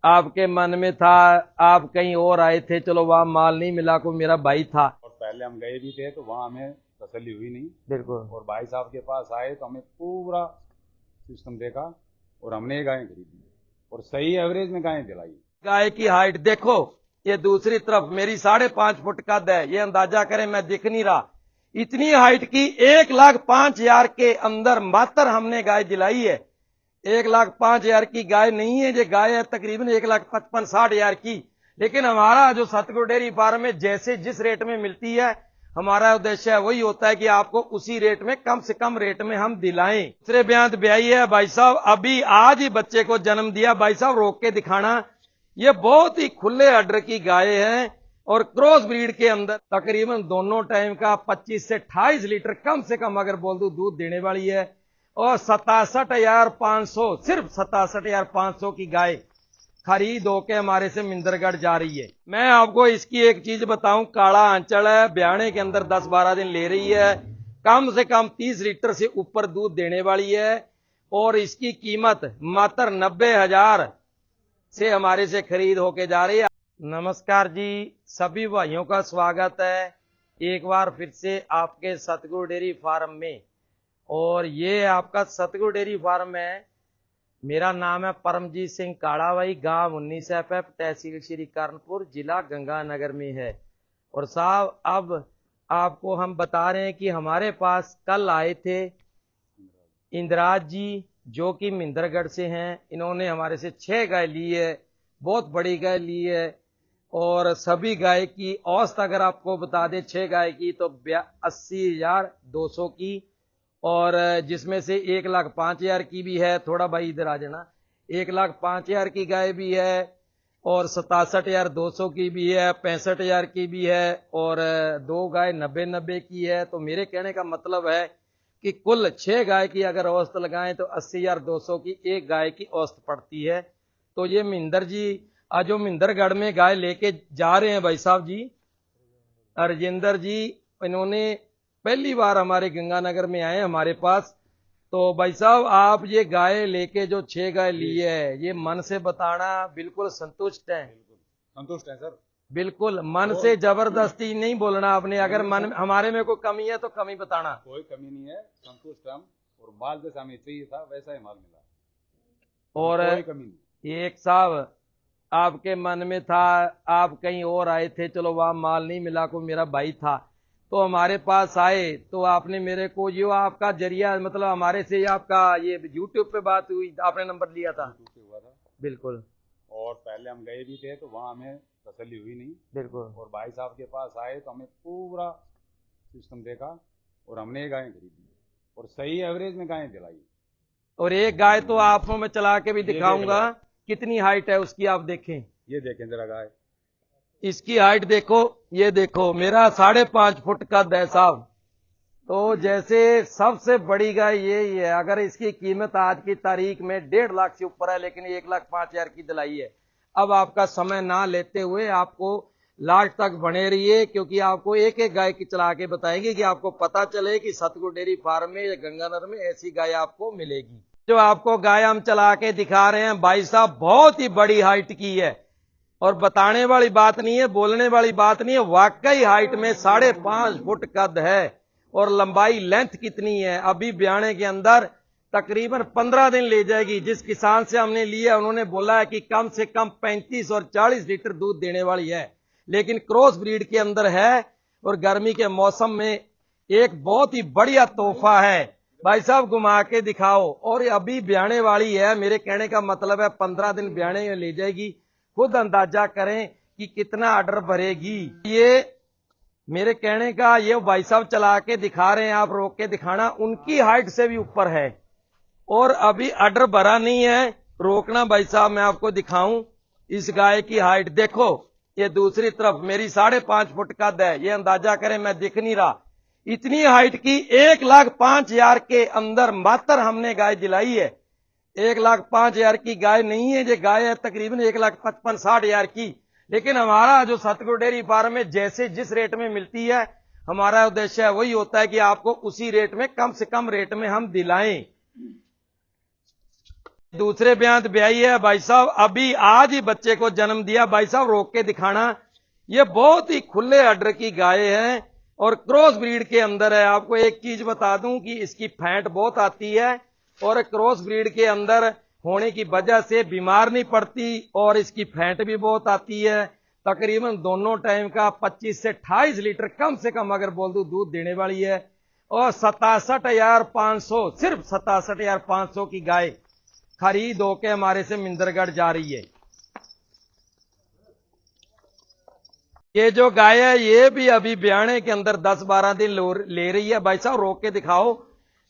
आपके मन में था, आप कहीं और आए थे, चलो वहां माल नहीं मिला, कोई मेरा भाई था। और पहले हम गए भी थे तो वहाँ हमें तसल्ली हुई नहीं। बिल्कुल। और भाई साहब के पास आए तो हमें पूरा सिस्टम देखा और हमने ये गायें खरीदी और सही एवरेज में गायें दिलाई। गाय की हाइट देखो, ये दूसरी तरफ मेरी 5.5 फुट कद है, ये अंदाजा करें, मैं दिख नहीं रहा। इतनी हाइट की 1,05,000 के अंदर मात्र हमने गाय दिलाई है। 1,05,000 की गाय नहीं है, ये गाय है तकरीबन 1,55,60,000 की। लेकिन हमारा जो सतगुरु डेयरी फार्म में जैसे जिस रेट में मिलती है, हमारा उद्देश्य वही होता है कि आपको उसी रेट में, कम से कम रेट में हम दिलाएं। दूसरे बयान ब्याई है भाई साहब, अभी आज ही बच्चे को जन्म दिया। भाई साहब रोक के दिखाना, ये बहुत ही खुले आर्डर की गाय है और क्रॉस ब्रीड के अंदर तकरीबन दोनों टाइम का 25 से 28 लीटर कम से कम अगर बोल दूं दूध देने वाली है। और 67,500, सिर्फ 67,500 की गाय खरीद होके हमारे से मिंदरगढ़ जा रही है। मैं आपको इसकी एक चीज बताऊं, काला आंचल है, ब्याणे के अंदर 10-12 दिन ले रही है, कम से कम 30 लीटर से ऊपर दूध देने वाली है। और इसकी कीमत मात्र 90,000 से हमारे से खरीद होके जा रही है। नमस्कार जी, सभी भाइयों का स्वागत है एक बार फिर से आपके सतगुरु डेयरी फार्म में। और ये आपका सतगुरु डेयरी फार्म है। मेरा नाम है परमजीत सिंह काड़ा भाई, गांव 19 FF, तहसील श्री कर्णपुर, जिला गंगानगर में है। और साहब अब आपको हम बता रहे हैं कि हमारे पास कल आए थे इंद्राज जी, जो कि मिंदरगढ़ से हैं। इन्होंने हमारे से 6 गाय ली है, बहुत बड़ी गाय ली है। और सभी गाय की औसत अगर आपको बता दें, 6 गाय की तो 80,200 की, और जिसमें से 1,05,000 की भी है। थोड़ा भाई इधर आ जाना। 1,05,000 की गाय भी है और 67,200 की भी है, 65,000 की भी है, और 2 गाय 90-90 की है। तो मेरे कहने का मतलब है कि कुल 6 गाय की अगर औसत लगाएं तो 80,200 की एक गाय की औसत पड़ती है। तो ये मिंदर जी आज जो मिंदरगढ़ में गाय लेके जा रहे हैं भाई साहब जी, राजेंद्र जी, इन्होंने पहली बार हमारे गंगानगर में आए हमारे पास। तो भाई साहब आप ये गाय लेके जो 6 गाय ली है, ये मन से बताना बिल्कुल संतुष्ट है? बिल्कुल संतुष्ट है सर। बिल्कुल मन से, जबरदस्ती नहीं बोलना आपने। अगर मन हमारे में कोई कमी है तो कमी बताना। कोई कमी नहीं है, संतुष्ट हम। और माल जैसा हमें चाहिए था वैसा ही माल मिला, और कोई कमी नहीं। एक साहब आपके मन में था, आप कहीं और आए थे, चलो वहां माल नहीं मिला, कोई मेरा भाई था, तो हमारे पास आए। तो आपने मेरे को, जो आपका जरिया मतलब हमारे से आपका ये यूट्यूब पे बात हुई, आपने नंबर लिया था? यूट्यूब पे हुआ था। बिल्कुल और पहले हम गए भी थे तो वहाँ हमें तसल्ली हुई नहीं। बिल्कुल। और भाई साहब के पास आए तो हमें पूरा सिस्टम देखा और हमने ये गायें खरीदी और सही एवरेज में गायें दिलाई। और एक गाय तो आपको मैं चला के भी ये देख दिखाऊंगा, लो। कितनी हाइट है उसकी, आप देखें। ये देखें जरा गाय, इसकी हाइट देखो, ये देखो, मेरा 5.5 फुट कद है साहब। तो जैसे सबसे बड़ी गाय यही है। अगर इसकी कीमत आज की तारीख में 1.5 लाख से ऊपर है, लेकिन 1,05,000 की दिलाई है। अब आपका समय ना लेते हुए आपको लास्ट तक बने रहिए, क्योंकि आपको एक एक गाय की चला के बताएंगे कि आपको पता चले कि सतगुरु डेयरी फार्म में या गंगानगर में ऐसी गाय आपको मिलेगी। जो आपको गाय हम चला के दिखा रहे हैं भाई साहब, बहुत ही बड़ी हाइट की है। और बताने वाली बात नहीं है, बोलने वाली बात नहीं है, वाकई हाइट में 5.5 फुट कद है। और लंबाई लेंथ कितनी है, अभी ब्याणे के अंदर तकरीबन 15 दिन ले जाएगी। जिस किसान से हमने लिया उन्होंने बोला है कि कम से कम 35 और 40 लीटर दूध देने वाली है, लेकिन क्रॉस ब्रीड के अंदर है। और गर्मी के मौसम में एक बहुत ही बढ़िया तोहफा है। भाई साहब घुमा के दिखाओ। और अभी ब्याणे वाली है, मेरे कहने का मतलब है 15 दिन ब्याणे में ले जाएगी। खुद अंदाजा करें कि कितना ऑर्डर भरेगी। ये मेरे कहने का, ये भाई साहब चला के दिखा रहे हैं, आप रोक के दिखाना, उनकी हाइट से भी ऊपर है। और अभी ऑर्डर भरा नहीं है, रोकना भाई साहब, मैं आपको दिखाऊं। इस गाय की हाइट देखो, ये दूसरी तरफ मेरी 5.5 फुट कद है, ये अंदाजा करें, मैं दिख नहीं रहा। इतनी हाइट की 1,05,000 के अंदर मात्र हमने गाय दिलाई है। 1,05,000 की गाय नहीं है, ये गाय है तकरीबन 1,55,60,000 की। लेकिन हमारा जो सतगुरु डेयरी फार्म में जैसे जिस रेट में मिलती है, हमारा उद्देश्य वही होता है कि आपको उसी रेट में, कम से कम रेट में हम दिलाएं। दूसरे ब्यात ब्याई है भाई साहब, अभी आज ही बच्चे को जन्म दिया। भाई साहब रोक के दिखाना, ये बहुत ही खुले अड्डर की गाय है और क्रॉस ब्रीड के अंदर है। आपको एक चीज बता दूं कि इसकी फैट बहुत आती है और क्रॉस ब्रीड के अंदर होने की वजह से बीमार नहीं पड़ती और इसकी फैट भी बहुत आती है। तकरीबन दोनों टाइम का 25 से 28 लीटर कम से कम अगर बोल दूं दूध देने वाली है और 67,500, सिर्फ 67,500 की गाय खरीद होके हमारे से मिंदरगढ़ जा रही है। ये जो गाय है ये भी अभी ब्याणे के अंदर 10-12 दिन ले रही है। भाई साहब रोक के दिखाओ।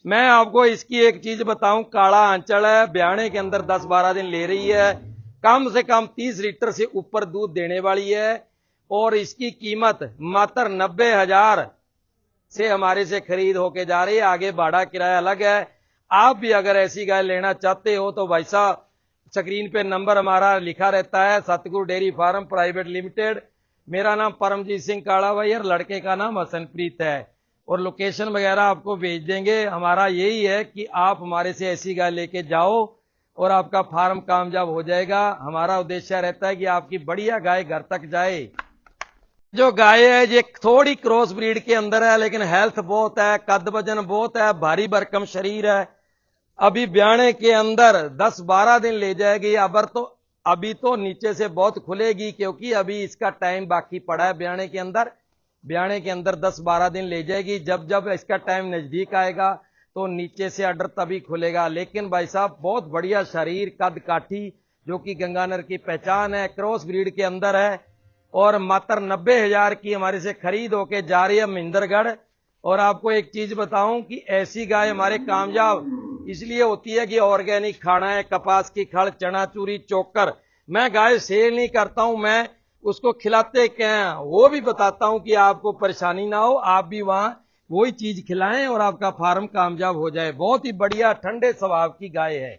मैं आपको इसकी एक चीज बताऊं, काला आंचल है, ब्याणे के अंदर 10-12 दिन ले रही है, कम से कम 30 लीटर से ऊपर दूध देने वाली है और इसकी कीमत मात्र 90,000 से हमारे से खरीद होके जा रही है। आगे भाड़ा किराया अलग है। आप भी अगर ऐसी गाय लेना चाहते हो तो भाई साहब स्क्रीन पे नंबर हमारा लिखा रहता है, सतगुरु डेयरी फार्म प्राइवेट लिमिटेड। मेरा नाम परमजीत सिंह काड़ा भाई और लड़के का नाम हसनप्रीत है और लोकेशन वगैरह आपको भेज देंगे। हमारा यही है कि आप हमारे से ऐसी गाय लेके जाओ और आपका फार्म कामयाब हो जाएगा। हमारा उद्देश्य रहता है कि आपकी बढ़िया गाय घर तक जाए। जो गाय है ये थोड़ी क्रॉस ब्रीड के अंदर है लेकिन हेल्थ बहुत है, कद वजन बहुत है, भारी भरकम शरीर है। अभी ब्याणे के अंदर 10-12 दिन ले जाएगी। अभी तो नीचे से बहुत खुलेगी क्योंकि अभी इसका टाइम बाकी पड़ा है। ब्याणे के अंदर 10-12 दिन ले जाएगी। जब जब इसका टाइम नजदीक आएगा तो नीचे से अडर तभी खुलेगा। लेकिन भाई साहब बहुत बढ़िया शरीर, कद काठी, जो कि गंगानर की पहचान है, क्रॉस ब्रीड के अंदर है और मात्र 90,000 की हमारे से खरीद होके जा रही है मिंदरगढ़। और आपको एक चीज बताऊं कि ऐसी गाय हमारे कामयाब इसलिए होती है कि ऑर्गेनिक खाना है, कपास की खड़, चना चूरी, चोकर। मैं गाय सेल नहीं करता हूं, मैं उसको खिलाते क्या है वो भी बताता हूं कि आपको परेशानी ना हो, आप भी वहां वही चीज खिलाएं और आपका फार्म कामयाब हो जाए। बहुत ही बढ़िया ठंडे स्वभाव की गाय है।